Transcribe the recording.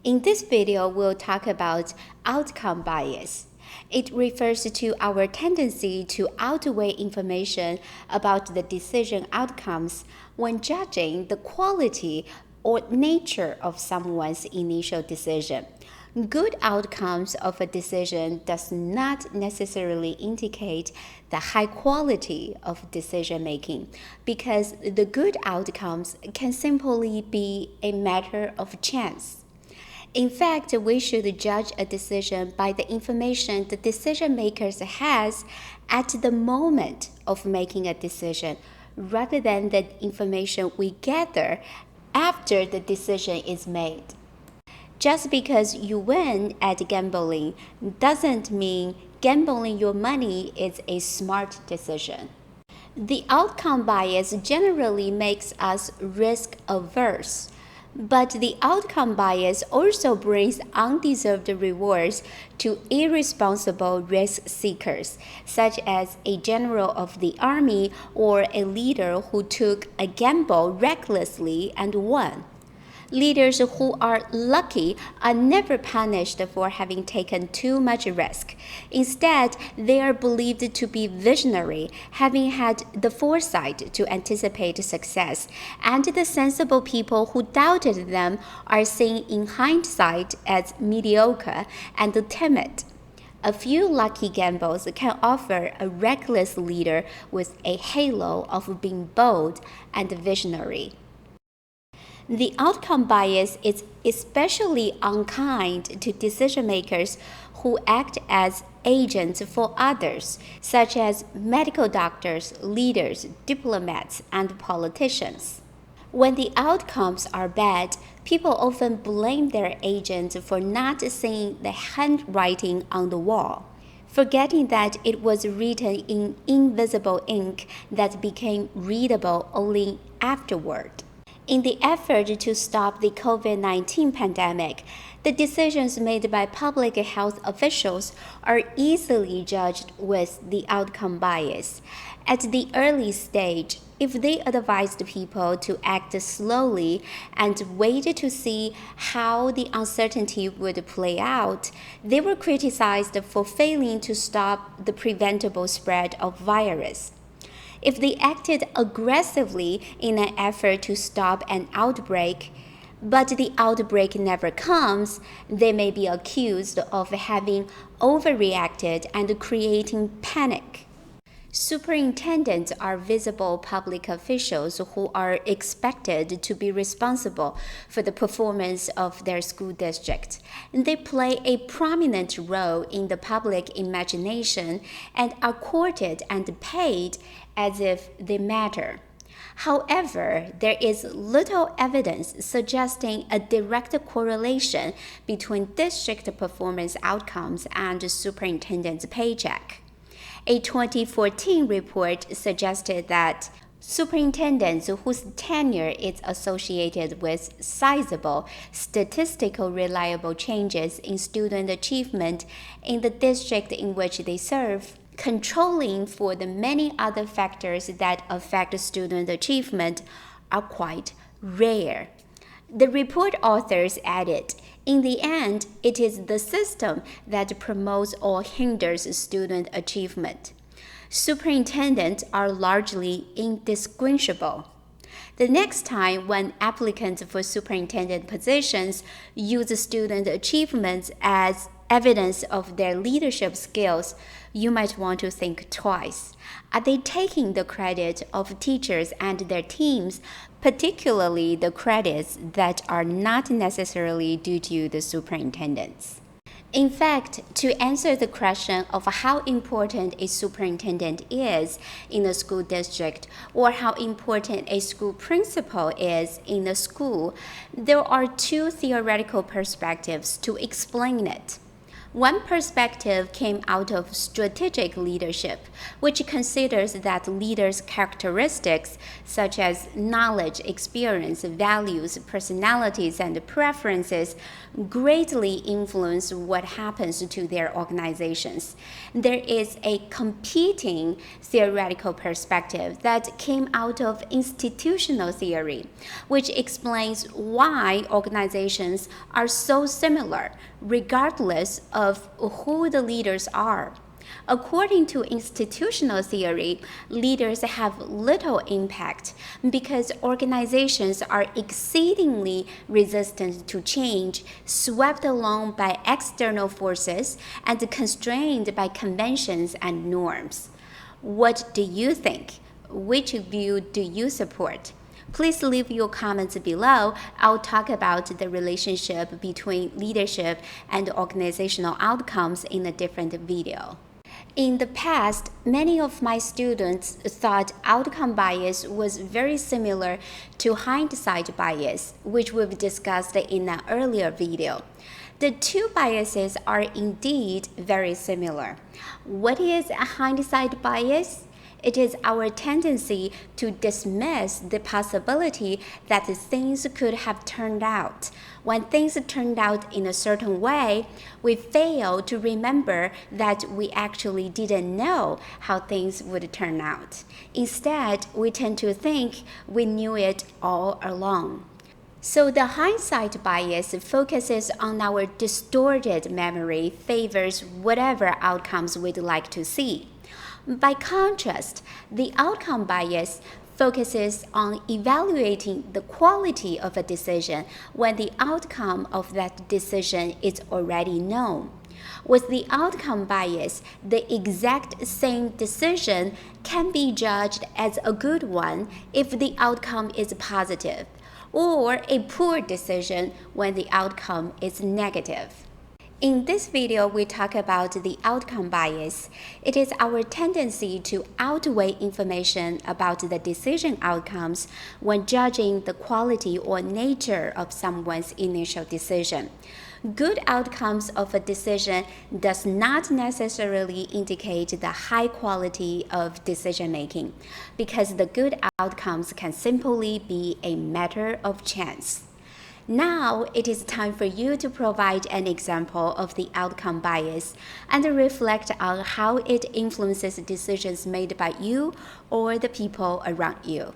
In this video, we'll talk about outcome bias. It refers to our tendency to outweigh information about the decision outcomes when judging the quality or nature of someone's initial decision. Good outcomes of a decision does not necessarily indicate the high quality of decision making, because the good outcomes can simply be a matter of chance. In fact, we should judge a decision by the information the decision makers has at the moment of making a decision, rather than the information we gather after the decision is made. Just because you win at gambling doesn't mean gambling your money is a smart decision. The outcome bias generally makes us risk averse, but the outcome bias also brings undeserved rewards to irresponsible risk seekers, such as a general of the army or a leader who took a gamble recklessly and won. Leaders who are lucky are never punished for having taken too much risk. Instead, they are believed to be visionary, having had the foresight to anticipate success, and the sensible people who doubted them are seen in hindsight as mediocre and timid. A few lucky gambles can offer a reckless leader with a halo of being bold and visionary. The outcome bias is especially unkind to decision makers who act as agents for others, such as medical doctors, leaders, diplomats, and politicians. When the outcomes are bad, people often blame their agents for not seeing the handwriting on the wall, forgetting that it was written in invisible ink that became readable only afterward. In the effort to stop the COVID-19 pandemic, the decisions made by public health officials are easily judged with the outcome bias. At the early stage, if they advised people to act slowly and wait to see how the uncertainty would play out, they were criticized for failing to stop the preventable spread of virus. If they acted aggressively in an effort to stop an outbreak, but the outbreak never comes, they may be accused of having overreacted and creating panic. Superintendents are visible public officials who are expected to be responsible for the performance of their school district. They play a prominent role in the public imagination and are courted and paid as if they matter. However, there is little evidence suggesting a direct correlation between district performance outcomes and superintendent's paycheck. A 2014 report suggested that superintendents whose tenure is associated with sizable, statistically reliable changes in student achievement in the district in which they serve, controlling for the many other factors that affect student achievement, are quite rare. The report authors added, in the end, it is the system that promotes or hinders student achievement. Superintendents are largely indistinguishable. The next time when applicants for superintendent positions use student achievements as evidence of their leadership skills, you might want to think twice. Are they taking the credit of teachers and their teams, particularly the credits that are not necessarily due to the superintendents? In fact, to answer the question of how important a superintendent is in a school district or how important a school principal is in a school, there are two theoretical perspectives to explain it. One perspective came out of strategic leadership, which considers that leaders' characteristics such as knowledge, experience, values, personalities, and preferences greatly influence what happens to their organizations. There is a competing theoretical perspective that came out of institutional theory, which explains why organizations are so similar, regardless of who the leaders are. According to institutional theory, leaders have little impact because organizations are exceedingly resistant to change, swept along by external forces, and constrained by conventions and norms. What do you think? Which view do you support? Please leave your comments below. I'll talk about the relationship between leadership and organizational outcomes in a different video. In the past, many of my students thought outcome bias was very similar to hindsight bias, which we've discussed in an earlier video. The two biases are indeed very similar. What is a hindsight bias? It is our tendency to dismiss the possibility that things could have turned out. When things turned out in a certain way, we fail to remember that we actually didn't know how things would turn out. Instead, we tend to think we knew it all along. So the hindsight bias focuses on our distorted memory, favors whatever outcomes we'd like to see. By contrast, the outcome bias focuses on evaluating the quality of a decision when the outcome of that decision is already known. With the outcome bias, the exact same decision can be judged as a good one if the outcome is positive, or a poor decision when the outcome is negative. In this video, we talk about the outcome bias. It is our tendency to outweigh information about the decision outcomes when judging the quality or nature of someone's initial decision. Good outcomes of a decision does not necessarily indicate the high quality of decision making, because the good outcomes can simply be a matter of chance. Now it is time for you to provide an example of the outcome bias and reflect on how it influences decisions made by you or the people around you.